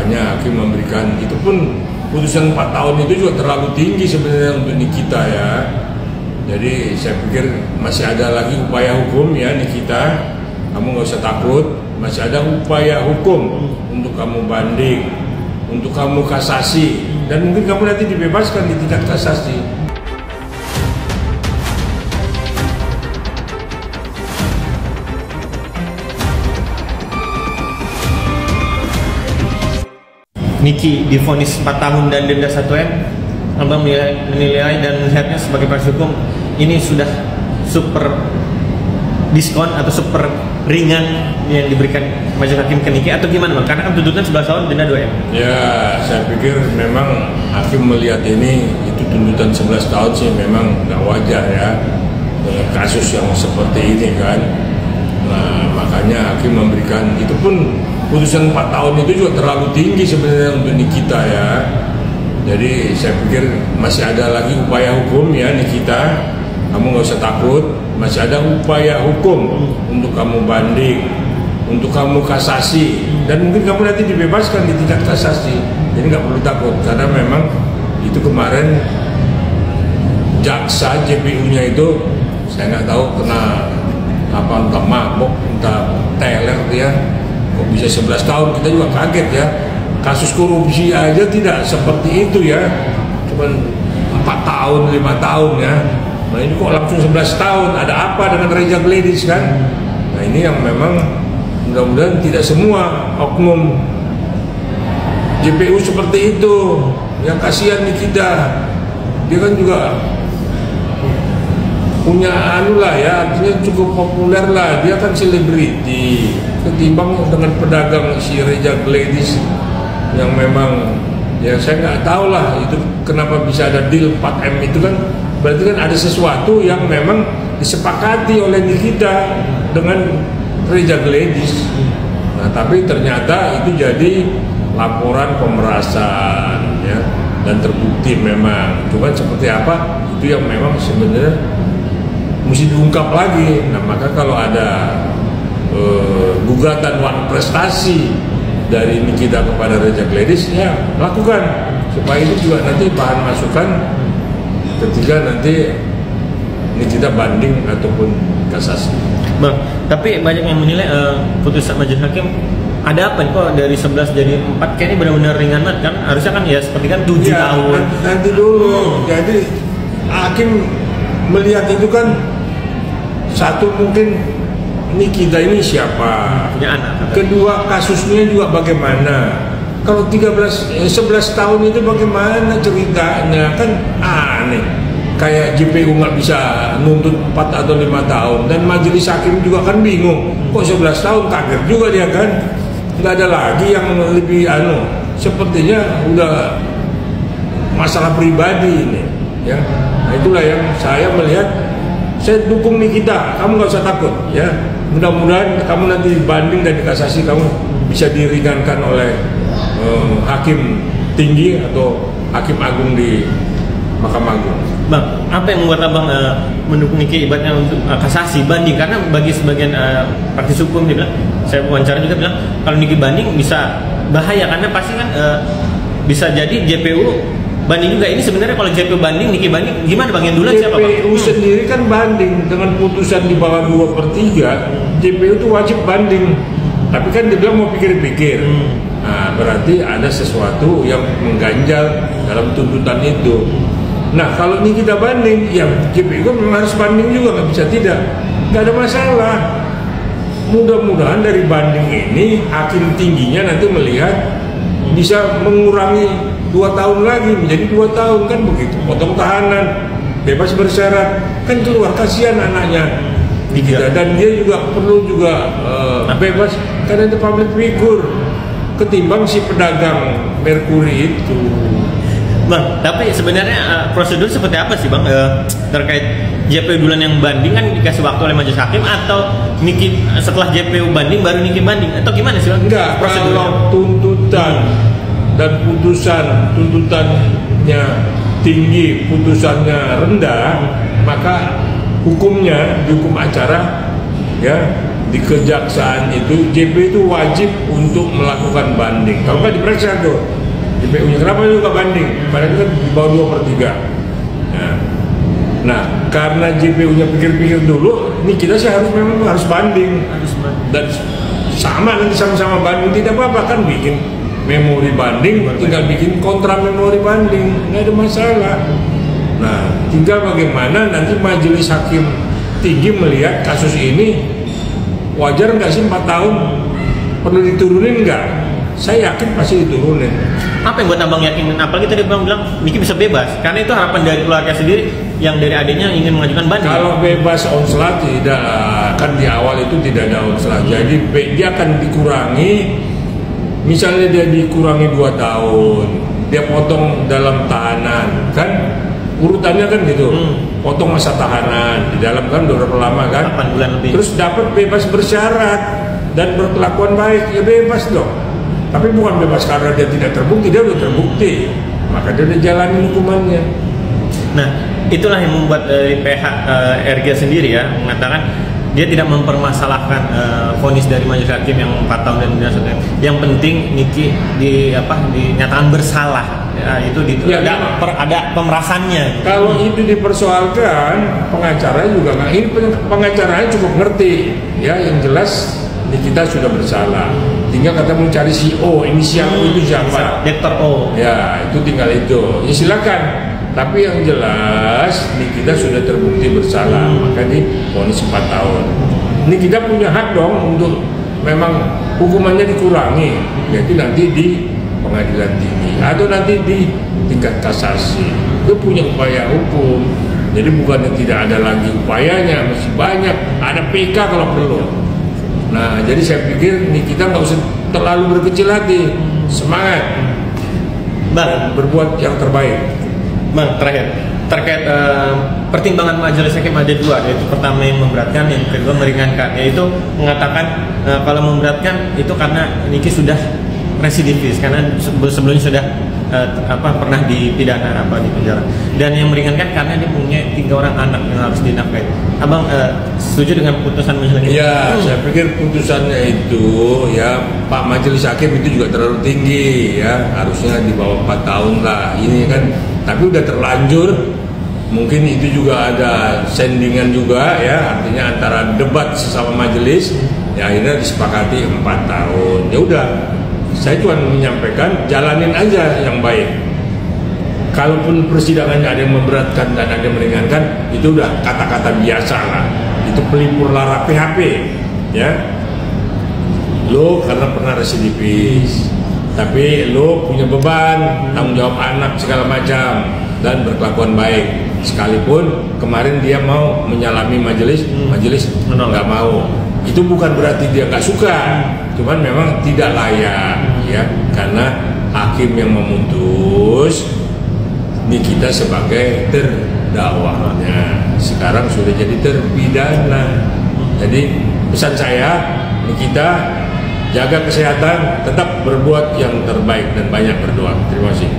makanya hakim memberikan, itu pun putusan 4 tahun itu juga terlalu tinggi sebenarnya untuk Nikita ya. Jadi saya pikir masih ada lagi upaya hukum ya Nikita, kamu nggak usah takut, masih ada upaya hukum untuk kamu banding, untuk kamu kasasi, dan mungkin kamu nanti dibebaskan di tingkat kasasi. Niki divonis 4 tahun dan denda 1M, Abang menilai dan melihatnya sebagai praktisi hukum ini sudah super diskon atau super ringan yang diberikan majelis hakim ke Niki atau gimana Bang? Karena kan tuntutan 11 tahun denda 2M. Ya, saya pikir memang hakim melihat ini, itu tuntutan 11 tahun sih memang nggak wajar ya dengan kasus yang seperti ini kan. Nah, makanya hakim memberikan, itu pun putusan 4 tahun itu juga terlalu tinggi sebenarnya untuk Nikita ya. Jadi saya pikir masih ada lagi upaya hukum ya Nikita, kamu nggak usah takut, masih ada upaya hukum untuk kamu banding, untuk kamu kasasi, dan mungkin kamu nanti dibebaskan di tingkat kasasi. Jadi nggak perlu takut, karena memang itu kemarin jaksa JPU-nya itu saya nggak tahu kena apa, entah mabok, entah teler dia, kok bisa 11 tahun, kita juga kaget ya. Kasus korupsi aja tidak seperti itu ya, cuman 4 tahun, 5 tahun ya. Nah ini kok langsung 11 tahun, ada apa dengan Reza Gledis kan? Nah ini yang memang mudah-mudahan tidak semua oknum JPU seperti itu. Yang kasihan nih kita, dia kan juga punya anu lah ya, artinya cukup populer lah, dia kan selebriti ketimbang dengan pedagang si Reza Gledis yang memang ya saya nggak tahu lah itu kenapa bisa ada deal 4M itu kan, berarti kan ada sesuatu yang memang disepakati oleh Nikita dengan Reza Gledis. Nah tapi ternyata itu jadi laporan pemerasan ya, dan terbukti memang, cuman seperti apa itu yang memang sebenarnya mesti diungkap lagi. Nah maka kalau ada gugatan wan prestasi dari Nikita kepada Reza Gledis ya lakukan, supaya itu juga nanti bahan masukan ketika nanti Nikita banding ataupun kasasi. Bang, tapi banyak yang menilai putusan majelis hakim ada apa nih kok dari 11 jadi 4, kayaknya benar-benar ringan banget kan, harusnya kan ya seperti kan 7 ya, tahun. Nanti dulu. Jadi hakim melihat itu kan, satu mungkin Nikita ini siapa, punya anak. kedua kasusnya juga bagaimana, kalau 11 tahun itu bagaimana ceritanya, kan aneh. Kayak JPU nggak bisa nuntut 4 atau 5 tahun, dan majelis hakim juga kan bingung, kok 11 tahun, kaget juga dia kan. Nggak ada lagi yang lebih sepertinya udah masalah pribadi ini ya. Nah itulah yang saya melihat, saya dukung Nikita, kamu nggak usah takut ya. Mudah-mudahan kamu nanti dibanding dan dikasasi, kamu bisa diringankan oleh hakim tinggi atau hakim agung di Mahkamah Agung. Bang, apa yang membuat abang mendukung Niki ibaratnya untuk kasasi banding? Karena bagi sebagian praktisi hukum dia bilang, saya wawancara juga bilang kalau Niki banding bisa bahaya, karena pasti kan bisa jadi JPU banding juga. Ini sebenarnya kalau JPU banding, Niki banding, gimana bang? Yang duluan siapa bang? JPU sendiri kan banding dengan putusan di bawah 2/3, JPU itu wajib banding. Tapi kan dia bilang mau pikir-pikir. Nah berarti ada sesuatu yang mengganjal dalam tuntutan itu. Nah kalau ini kita banding, ya JPU kan memang harus banding juga, nggak bisa tidak. Nggak ada masalah. Mudah-mudahan dari banding ini hakim tingginya nanti melihat bisa mengurangi 2 tahun lagi menjadi 2 tahun kan begitu, potong tahanan, bebas bersyarat, kan keluar, kasihan anaknya Nikita, dan dia juga perlu juga bebas karena itu public figure ketimbang si pedagang Merkuri itu. Bang, tapi sebenarnya prosedur seperti apa sih bang terkait JPU duluan yang banding, kan dikasih waktu oleh majelis hakim, atau Niki setelah JPU banding baru Niki banding, atau gimana sih bang? Enggak, kalau tuntutan dan tuntutannya tinggi, putusannya rendah, maka hukumnya di hukum acara ya di kejaksaan itu JP itu wajib untuk melakukan banding. Kalau nggak diperiksa tuh JPU-nya, kenapa juga banding? Padahal itu kan di bawah 2/3. Nah, karena JPU-nya pikir-pikir dulu, ini kita sih memang harus banding. Dan sama nanti sama-sama banding, tidak apa-apa kan bikin memori banding, tinggal bikin kontra memori banding, nggak ada masalah. Nah, tinggal bagaimana nanti majelis hakim tinggi melihat kasus ini wajar nggak sih 4 tahun, perlu diturunin nggak? Saya yakin pasti diturunin. Apa yang buat abang yakin? Apalagi tadi abang bilang Niki bisa bebas, karena itu harapan dari keluarga sendiri yang dari adiknya ingin mengajukan banding. Kalau bebas onslat tidak, kan di awal itu tidak ada onslat, jadi dia akan dikurangi. Misalnya dia dikurangi 2 tahun, dia potong dalam tahanan, kan urutannya kan gitu, potong masa tahanan di dalam kan beberapa lama kan, 8 bulan lebih. Terus dapat bebas bersyarat dan berkelakuan baik, ya bebas dong. Tapi bukan bebas karena dia tidak terbukti, dia udah terbukti, maka dia udah jalani hukumannya. Nah, itulah yang membuat dari pihak RG sendiri ya mengatakan dia tidak mempermasalahkan vonis dari majelis hakim yang 4 tahun dan 9 tahun. Yang penting Niki dinyatakan bersalah. Ya, itu ada pemerasannya. Kalau itu dipersoalkan, pengacara juga nggak. Ini pengacaranya cukup ngerti, ya. Yang jelas Nikita sudah bersalah. Tinggal kata mencari si O, inisial O itu siapa? Dr. O. Ya, itu tinggal itu. Ya silakan. Tapi yang jelas Nikita sudah terbukti bersalah, maka divonis 4 tahun. Nikita punya hak dong untuk memang hukumannya dikurangi, yaitu nanti di pengadilan tinggi atau nanti di tingkat kasasi. Itu punya upaya hukum. Jadi bukannya tidak ada lagi upayanya, masih banyak. Ada PK kalau perlu. Nah, jadi saya pikir Nikita nggak usah terlalu berkecil hati, semangat, Bang, berbuat yang terbaik. Bang, terakhir terkait pertimbangan majelis hakim ada 2, yaitu pertama yang memberatkan, yang kedua meringankan. Yaitu mengatakan kalau memberatkan itu karena Niki sudah residivis, karena sebelumnya sudah pernah dipidana di penjara. Dan yang meringankan karena dia punya 3 orang anak yang harus dinafkahi. Abang setuju dengan putusan majelis hakim? Ya, saya pikir putusannya itu ya Pak Majelis Hakim itu juga terlalu tinggi ya, harusnya di bawah 4 tahun lah. Ini kan tapi udah terlanjur, mungkin itu juga ada sandingan juga ya, artinya antara debat sesama majelis ya akhirnya disepakati 4 tahun. Ya udah, saya cuma menyampaikan jalanin aja yang baik. Kalaupun persidangannya ada yang memberatkan dan ada yang meringankan, itu udah kata-kata biasa lah. Itu pelipur lara PHP ya. Lo karena pernah residivis, tapi lo punya beban, tanggung jawab anak segala macam dan berkelakuan baik. Sekalipun kemarin dia mau menyalami majelis nggak mau. Itu bukan berarti dia nggak suka, cuman memang tidak layak ya, karena hakim yang memutus Nikita sebagai terdakwanya sekarang sudah jadi terpidana. Jadi pesan saya, Nikita jaga kesehatan, tetap berbuat yang terbaik dan banyak berdoa. Terima kasih.